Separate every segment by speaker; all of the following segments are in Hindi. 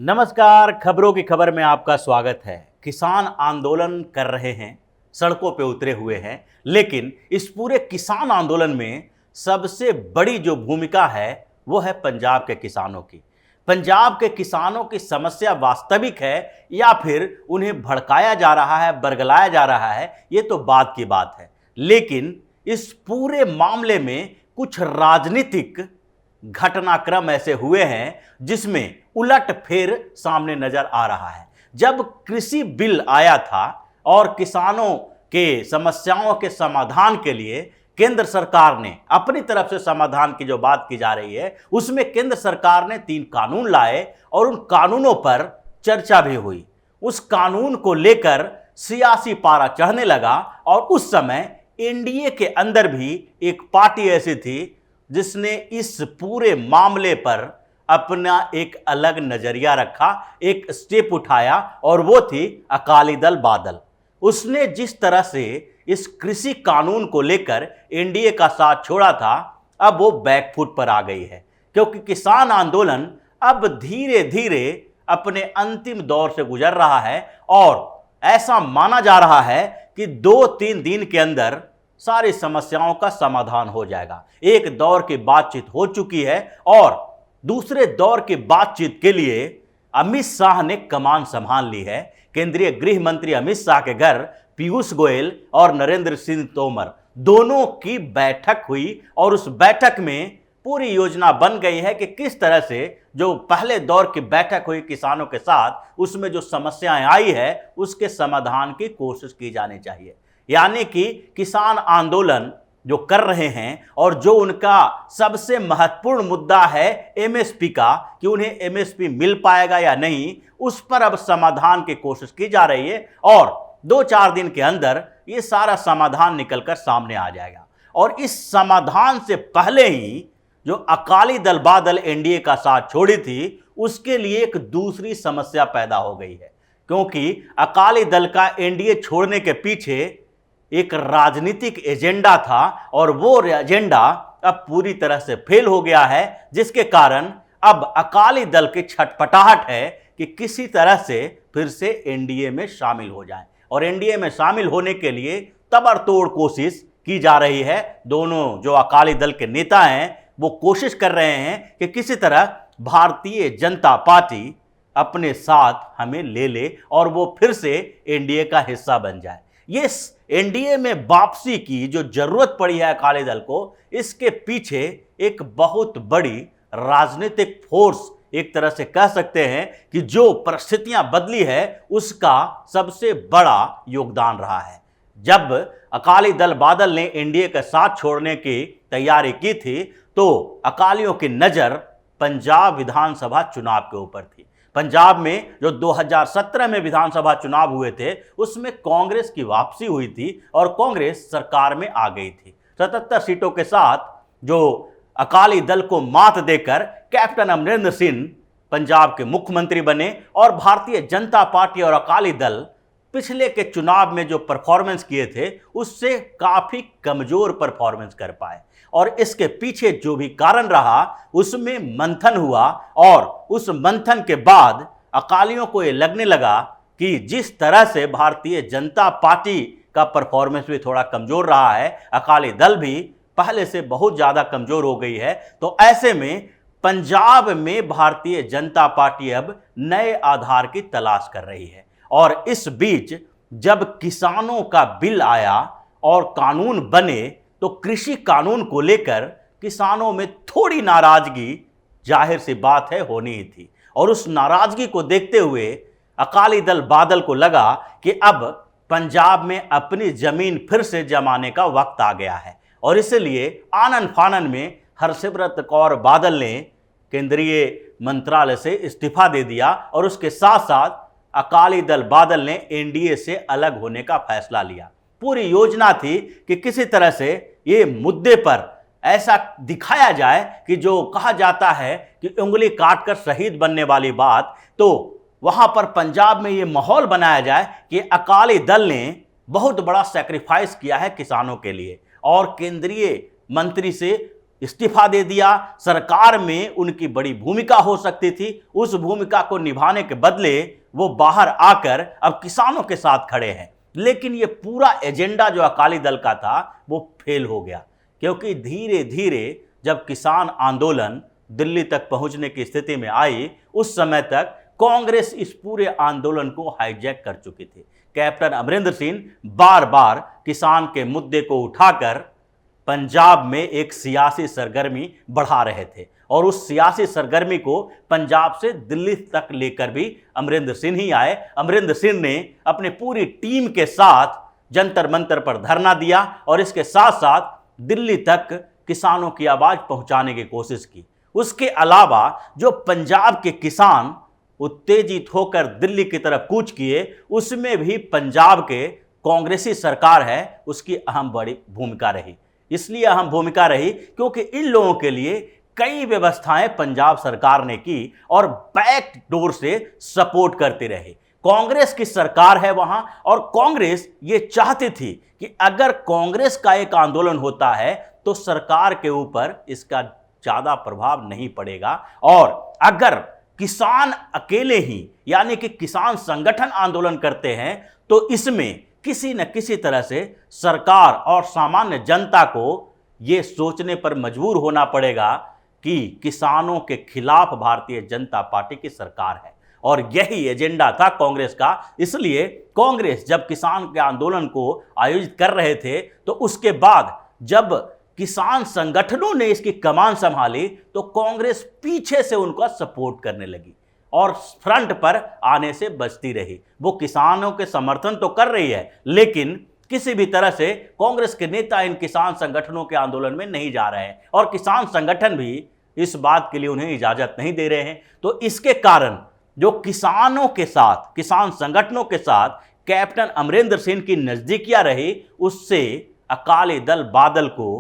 Speaker 1: नमस्कार, खबरों की खबर में आपका स्वागत है। किसान आंदोलन कर रहे हैं, सड़कों पे उतरे हुए हैं, लेकिन इस पूरे किसान आंदोलन में सबसे बड़ी जो भूमिका है वो है पंजाब के किसानों की। पंजाब के किसानों की समस्या वास्तविक है या फिर उन्हें भड़काया जा रहा है, बरगलाया जा रहा है, ये तो बात की बात है। लेकिन इस पूरे मामले में कुछ राजनीतिक घटनाक्रम ऐसे हुए हैं जिसमें उलटफेर सामने नजर आ रहा है। जब कृषि बिल आया था और किसानों के समस्याओं के समाधान के लिए केंद्र सरकार ने अपनी तरफ से समाधान की जो बात की जा रही है, उसमें केंद्र सरकार ने 3 कानून लाए और उन कानूनों पर चर्चा भी हुई। उस कानून को लेकर सियासी पारा चढ़ने लगा और उस समय एनडीए के अंदर भी एक पार्टी ऐसी थी जिसने इस पूरे मामले पर अपना एक अलग नजरिया रखा, एक स्टेप उठाया और वो थी अकाली दल बादल। उसने जिस तरह से इस कृषि कानून को लेकर एनडीए का साथ छोड़ा था, अब वो बैकफुट पर आ गई है, क्योंकि किसान आंदोलन अब धीरे धीरे अपने अंतिम दौर से गुजर रहा है और ऐसा माना जा रहा है कि 2-3 दिन के अंदर सारी समस्याओं का समाधान हो जाएगा। एक दौर की बातचीत हो चुकी है और दूसरे दौर की बातचीत के लिए अमित शाह ने कमान संभाल ली है। केंद्रीय गृह मंत्री अमित शाह के घर पीयूष गोयल और नरेंद्र सिंह तोमर दोनों की बैठक हुई और उस बैठक में पूरी योजना बन गई है कि किस तरह से जो पहले दौर की बैठक हुई किसानों के साथ, उसमें जो समस्याएं आई है उसके समाधान की कोशिश की जानी चाहिए। यानी कि किसान आंदोलन जो कर रहे हैं और जो उनका सबसे महत्वपूर्ण मुद्दा है एमएसपी का, कि उन्हें एमएसपी मिल पाएगा या नहीं, उस पर अब समाधान की कोशिश की जा रही है और 2-4 दिन के अंदर ये सारा समाधान निकलकर सामने आ जाएगा। और इस समाधान से पहले ही जो अकाली दल बादल एनडीए का साथ छोड़ी थी, उसके लिए एक दूसरी समस्या पैदा हो गई है, क्योंकि अकाली दल का एनडीए छोड़ने के पीछे एक राजनीतिक एजेंडा था और वो एजेंडा अब पूरी तरह से फेल हो गया है, जिसके कारण अब अकाली दल की छटपटाहट है कि किसी तरह से फिर से एनडीए में शामिल हो जाए। और एनडीए में शामिल होने के लिए तबड़तोड़ कोशिश की जा रही है। दोनों जो अकाली दल के नेता हैं वो कोशिश कर रहे हैं कि किसी तरह भारतीय जनता पार्टी अपने साथ हमें ले ले और वो फिर से एनडीए का हिस्सा बन जाए। ये एनडीए में वापसी की जो जरूरत पड़ी है अकाली दल को, इसके पीछे एक बहुत बड़ी राजनीतिक फोर्स, एक तरह से कह सकते हैं कि जो परिस्थितियां बदली है उसका सबसे बड़ा योगदान रहा है। जब अकाली दल बादल ने एनडीए का साथ छोड़ने की तैयारी की थी तो अकालियों की नजर पंजाब विधानसभा चुनाव के ऊपर थी। पंजाब में जो 2017 में विधानसभा चुनाव हुए थे उसमें कांग्रेस की वापसी हुई थी और कांग्रेस सरकार में आ गई थी। 77 सीटों के साथ जो अकाली दल को मात देकर कैप्टन अमरिंदर सिंह पंजाब के मुख्यमंत्री बने और भारतीय जनता पार्टी और अकाली दल पिछले के चुनाव में जो परफॉर्मेंस किए थे उससे काफी कमजोर परफॉर्मेंस कर पाए। और इसके पीछे जो भी कारण रहा उसमें मंथन हुआ और उस मंथन के बाद अकालियों को ये लगने लगा कि जिस तरह से भारतीय जनता पार्टी का परफॉर्मेंस भी थोड़ा कमजोर रहा है, अकाली दल भी पहले से बहुत ज़्यादा कमजोर हो गई है, तो ऐसे में पंजाब में भारतीय जनता पार्टी अब नए आधार की तलाश कर रही है। और इस बीच जब किसानों का बिल आया और कानून बने तो कृषि कानून को लेकर किसानों में थोड़ी नाराजगी जाहिर सी बात है होनी ही थी। और उस नाराजगी को देखते हुए अकाली दल बादल को लगा कि अब पंजाब में अपनी जमीन फिर से जमाने का वक्त आ गया है और इसलिए आनन फानन में हरसिमरत कौर बादल ने केंद्रीय मंत्रालय से इस्तीफा दे दिया और उसके साथ साथ अकाली दल बादल ने एनडीए से अलग होने का फैसला लिया। पूरी योजना थी कि किसी तरह से ये मुद्दे पर ऐसा दिखाया जाए कि जो कहा जाता है कि उंगली काटकर शहीद बनने वाली बात, तो वहां पर पंजाब में ये माहौल बनाया जाए कि अकाली दल ने बहुत बड़ा सैक्रिफाइस किया है किसानों के लिए और केंद्रीय मंत्री से इस्तीफा दे दिया। सरकार में उनकी बड़ी भूमिका हो सकती थी, उस भूमिका को निभाने के बदले वो बाहर आकर अब किसानों के साथ खड़े हैं। लेकिन ये पूरा एजेंडा जो अकाली दल का था वो फेल हो गया, क्योंकि धीरे धीरे जब किसान आंदोलन दिल्ली तक पहुंचने की स्थिति में आई, उस समय तक कांग्रेस इस पूरे आंदोलन को हाईजैक कर चुकी थी। कैप्टन अमरिंदर सिंह बार बार किसान के मुद्दे को उठाकर पंजाब में एक सियासी सरगर्मी बढ़ा रहे थे, और उस सियासी सरगर्मी को पंजाब से दिल्ली तक लेकर भी अमरिंदर सिंह ही आए। अमरिंदर सिंह ने अपनी पूरी टीम के साथ जंतर मंतर पर धरना दिया और इसके साथ साथ दिल्ली तक किसानों की आवाज पहुंचाने की कोशिश की। उसके अलावा जो पंजाब के किसान उत्तेजित होकर दिल्ली की तरफ कूच किए, उसमें भी पंजाब के कांग्रेसी सरकार है उसकी अहम बड़ी भूमिका रही। इसलिए अहम भूमिका रही क्योंकि इन लोगों के लिए कई व्यवस्थाएं पंजाब सरकार ने की और बैक डोर से सपोर्ट करती रही। कांग्रेस की सरकार है वहां, और कांग्रेस ये चाहती थी कि अगर कांग्रेस का एक आंदोलन होता है तो सरकार के ऊपर इसका ज्यादा प्रभाव नहीं पड़ेगा, और अगर किसान अकेले ही यानी कि किसान संगठन आंदोलन करते हैं तो इसमें किसी न किसी तरह से सरकार और सामान्य जनता को यह सोचने पर मजबूर होना पड़ेगा कि किसानों के खिलाफ भारतीय जनता पार्टी की सरकार है, और यही एजेंडा था कांग्रेस का। इसलिए कांग्रेस जब किसान के आंदोलन को आयोजित कर रहे थे तो उसके बाद जब किसान संगठनों ने इसकी कमान संभाली तो कांग्रेस पीछे से उनका सपोर्ट करने लगी और फ्रंट पर आने से बचती रही। वो किसानों के समर्थन तो कर रही है, लेकिन किसी भी तरह से कांग्रेस के नेता इन किसान संगठनों के आंदोलन में नहीं जा रहे हैं, और किसान संगठन भी इस बात के लिए उन्हें इजाजत नहीं दे रहे हैं। तो इसके कारण जो किसानों के साथ, किसान संगठनों के साथ कैप्टन अमरिंदर सिंह की नजदीकियां रही, उससे अकाली दल बादल को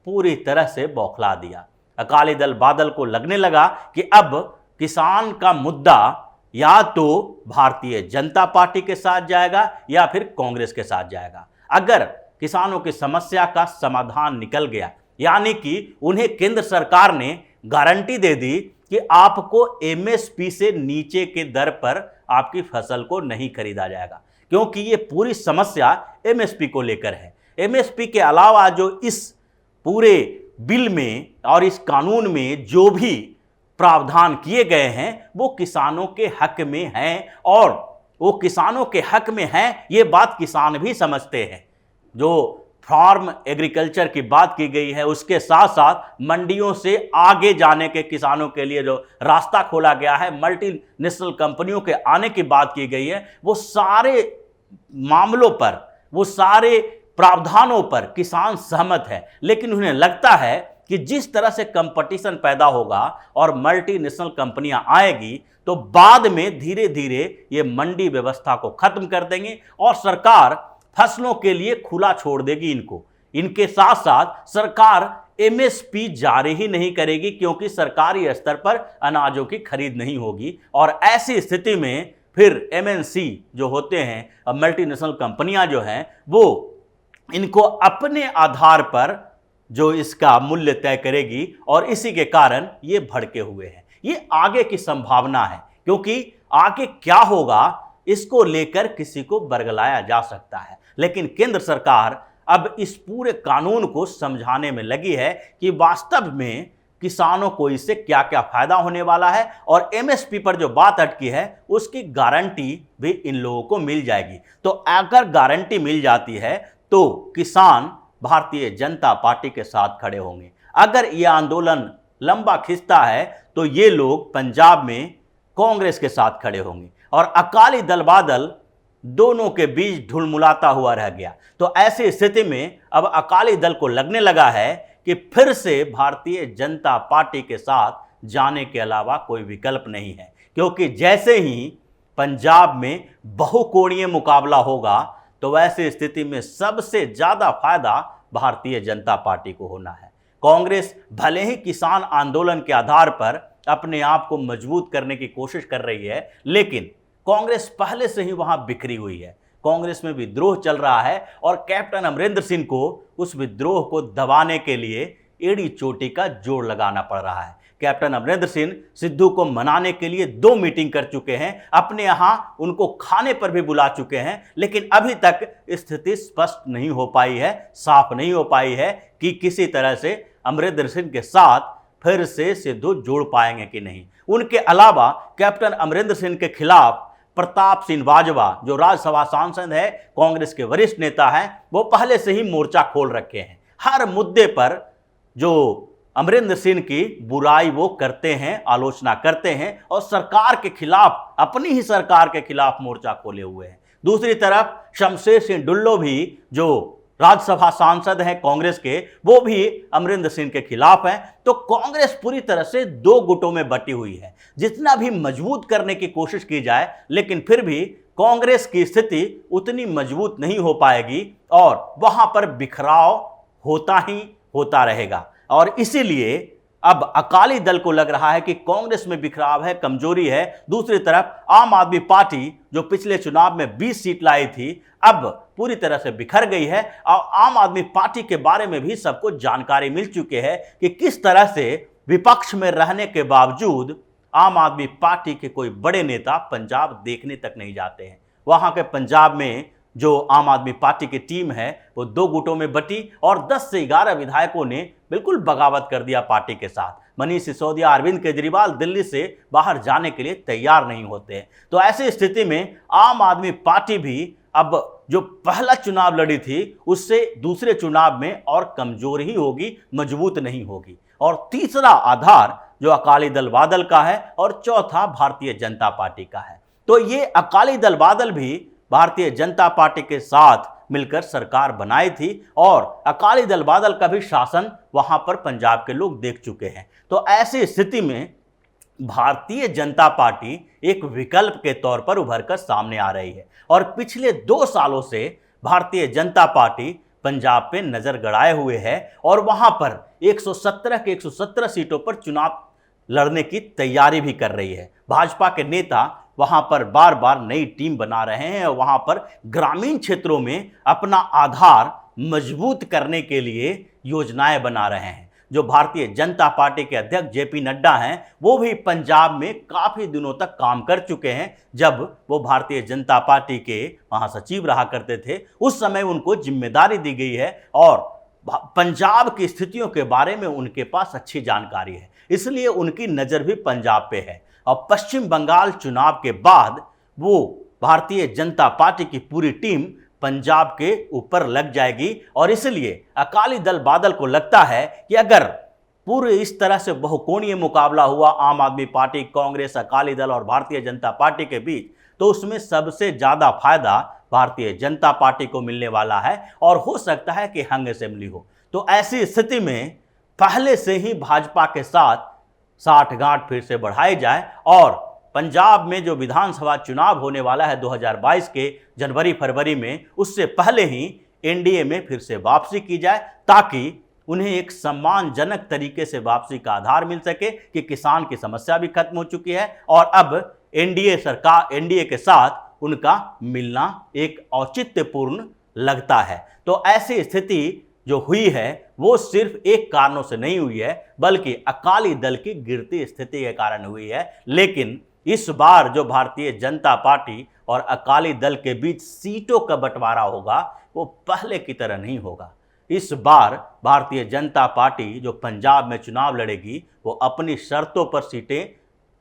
Speaker 1: पूरी तरह से बौखला दिया। अकाली दल बादल को लगने लगा कि अब किसान का मुद्दा या तो भारतीय जनता पार्टी के साथ जाएगा या फिर कांग्रेस के साथ जाएगा। अगर किसानों की समस्या का समाधान निकल गया, यानी कि उन्हें केंद्र सरकार ने गारंटी दे दी कि आपको एमएसपी से नीचे के दर पर आपकी फसल को नहीं खरीदा जाएगा, क्योंकि ये पूरी समस्या एमएसपी को लेकर है। एमएसपी के अलावा जो इस पूरे बिल में और इस कानून में जो भी प्रावधान किए गए हैं वो किसानों के हक में हैं, और वो किसानों के हक में हैं ये बात किसान भी समझते हैं। जो फार्म एग्रीकल्चर की बात की गई है, उसके साथ साथ मंडियों से आगे जाने के किसानों के लिए जो रास्ता खोला गया है, मल्टीनेशनल कंपनियों के आने की बात की गई है, वो सारे मामलों पर, वो सारे प्रावधानों पर किसान सहमत है। लेकिन उन्हें लगता है कि जिस तरह से कंपटीशन पैदा होगा और मल्टीनेशनल कंपनियां आएगी तो बाद में धीरे धीरे ये मंडी व्यवस्था को खत्म कर देंगे और सरकार फसलों के लिए खुला छोड़ देगी इनको। इनके साथ साथ सरकार एमएसपी जारी ही नहीं करेगी, क्योंकि सरकारी स्तर पर अनाजों की खरीद नहीं होगी, और ऐसी स्थिति में फिर एमएनसी जो होते हैं, मल्टीनेशनल कंपनियां जो हैं, वो इनको अपने आधार पर जो इसका मूल्य तय करेगी, और इसी के कारण ये भड़के हुए हैं। ये आगे की संभावना है, क्योंकि आगे क्या होगा इसको लेकर किसी को बरगलाया जा सकता है। लेकिन केंद्र सरकार अब इस पूरे कानून को समझाने में लगी है कि वास्तव में किसानों को इससे क्या क्या फायदा होने वाला है, और एमएसपी पर जो बात अटकी है उसकी गारंटी भी इन लोगों को मिल जाएगी। तो अगर गारंटी मिल जाती है तो किसान भारतीय जनता पार्टी के साथ खड़े होंगे। अगर यह आंदोलन लंबा खिंचता है तो ये लोग पंजाब में कांग्रेस के साथ खड़े होंगे, और अकाली दल बादल दोनों के बीच ढुलमुलाता हुआ रह गया। तो ऐसी स्थिति में अब अकाली दल को लगने लगा है कि फिर से भारतीय जनता पार्टी के साथ जाने के अलावा कोई विकल्प नहीं है, क्योंकि जैसे ही पंजाब में बहुकोणीय मुकाबला होगा तो वैसी स्थिति में सबसे ज्यादा फायदा भारतीय जनता पार्टी को होना है। कांग्रेस भले ही किसान आंदोलन के आधार पर अपने आप को मजबूत करने की कोशिश कर रही है, लेकिन कांग्रेस पहले से ही वहां बिखरी हुई है। कांग्रेस में विद्रोह चल रहा है, और कैप्टन अमरिंदर सिंह को उस विद्रोह को दबाने के लिए एड़ी चोटी का जोड़ लगाना पड़ रहा है। कैप्टन अमरिंदर सिंह सिद्धू को मनाने के लिए 2 मीटिंग कर चुके हैं, अपने यहां उनको खाने पर भी बुला चुके हैं, लेकिन अभी तक स्थिति स्पष्ट नहीं हो पाई है, साफ नहीं हो पाई है कि किसी तरह से अमरिंदर सिंह के साथ फिर से सिद्धू जोड़ पाएंगे कि नहीं। उनके अलावा कैप्टन अमरिंदर सिंह के खिलाफ प्रताप सिंह बाजवा जो राज्यसभा सांसद है, कांग्रेस के वरिष्ठ नेता हैं, वो पहले से ही मोर्चा खोल रखे हैं। हर मुद्दे पर जो अमरिंदर सिंह की बुराई वो करते हैं, आलोचना करते हैं और सरकार के खिलाफ, अपनी ही सरकार के खिलाफ मोर्चा खोले हुए हैं। दूसरी तरफ शमशेर सिंह डुल्लो भी जो राज्यसभा सांसद हैं कांग्रेस के, वो भी अमरिंदर सिंह के खिलाफ हैं। तो कांग्रेस पूरी तरह से 2 गुटों में बटी हुई है। जितना भी मजबूत करने की कोशिश की जाए, लेकिन फिर भी कांग्रेस की स्थिति उतनी मजबूत नहीं हो पाएगी और वहां पर बिखराव होता ही होता रहेगा। और इसीलिए अब अकाली दल को लग रहा है कि कांग्रेस में बिखराव है, कमजोरी है। दूसरी तरफ आम आदमी पार्टी जो पिछले चुनाव में 20 सीट लाई थी, अब पूरी तरह से बिखर गई है और आम आदमी पार्टी के बारे में भी सबको जानकारी मिल चुकी है कि किस तरह से विपक्ष में रहने के बावजूद आम आदमी पार्टी के कोई बड़े नेता पंजाब देखने तक नहीं जाते हैं। वहां के पंजाब में जो आम आदमी पार्टी की टीम है वो 2 गुटों में बटी और 10 से 11 विधायकों ने बिल्कुल बगावत कर दिया पार्टी के साथ। मनीष सिसोदिया, अरविंद केजरीवाल दिल्ली से बाहर जाने के लिए तैयार नहीं होते हैं। तो ऐसी स्थिति में आम आदमी पार्टी भी अब जो पहला चुनाव लड़ी थी उससे दूसरे चुनाव में और कमजोर ही होगी, मजबूत नहीं होगी। और तीसरा आधार जो अकाली दल बादल का है और चौथा भारतीय जनता पार्टी का है। तो ये अकाली दल बादल भी भारतीय जनता पार्टी के साथ मिलकर सरकार बनाई थी और अकाली दल बादल का भी शासन वहां पर पंजाब के लोग देख चुके हैं। तो ऐसी स्थिति में भारतीय जनता पार्टी एक विकल्प के तौर पर उभरकर सामने आ रही है और पिछले 2 सालों से भारतीय जनता पार्टी पंजाब पे नजर गड़ाए हुए है और वहां पर 117 के 117 सीटों पर चुनाव लड़ने की तैयारी भी कर रही है। भाजपा के नेता वहां पर बार बार नई टीम बना रहे हैं और वहां पर ग्रामीण क्षेत्रों में अपना आधार मजबूत करने के लिए योजनाएं बना रहे हैं। जो भारतीय जनता पार्टी के अध्यक्ष जेपी नड्डा हैं, वो भी पंजाब में काफी दिनों तक काम कर चुके हैं। जब वो भारतीय जनता पार्टी के महासचिव रहा करते थे, उस समय उनको जिम्मेदारी दी गई है और पंजाब की स्थितियों के बारे में उनके पास अच्छी जानकारी है, इसलिए उनकी नज़र भी पंजाब पे है। और पश्चिम बंगाल चुनाव के बाद वो भारतीय जनता पार्टी की पूरी टीम पंजाब के ऊपर लग जाएगी और इसलिए अकाली दल बादल को लगता है कि अगर पूरे इस तरह से बहुकोणीय मुकाबला हुआ आम आदमी पार्टी, कांग्रेस, अकाली दल और भारतीय जनता पार्टी के बीच, तो उसमें सबसे ज़्यादा फायदा भारतीय जनता पार्टी को मिलने वाला है और हो सकता है कि हंग असेंबली हो। तो ऐसी स्थिति में पहले से ही भाजपा के साथ साठगांठ फिर से बढ़ाई जाए और पंजाब में जो विधानसभा चुनाव होने वाला है 2022 के जनवरी-फरवरी में, उससे पहले ही एनडीए में फिर से वापसी की जाए ताकि उन्हें एक सम्मानजनक तरीके से वापसी का आधार मिल सके कि किसान की समस्या भी खत्म हो चुकी है और अब एनडीए के साथ उनका मिलना एक औचित्यपूर्ण लगता है। तो ऐसी स्थिति जो हुई है वो सिर्फ एक कारणों से नहीं हुई है, बल्कि अकाली दल की गिरती स्थिति के कारण हुई है। लेकिन इस बार जो भारतीय जनता पार्टी और अकाली दल के बीच सीटों का बंटवारा होगा वो पहले की तरह नहीं होगा। इस बार भारतीय जनता पार्टी जो पंजाब में चुनाव लड़ेगी वो अपनी शर्तों पर सीटें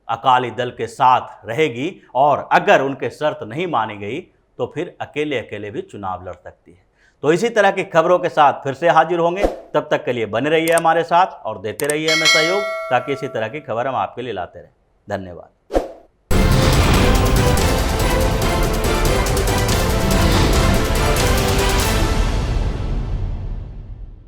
Speaker 1: अकाली दल के साथ रहेगी और अगर उनके शर्त नहीं मानी गई तो फिर अकेले अकेले भी चुनाव लड़ सकती है। तो इसी तरह की खबरों के साथ फिर से हाजिर होंगे, तब तक के लिए बने रहिए हमारे साथ और देते रहिए हमें सहयोग ताकि इसी तरह की खबर हम आपके लिए लाते रहें। धन्यवाद।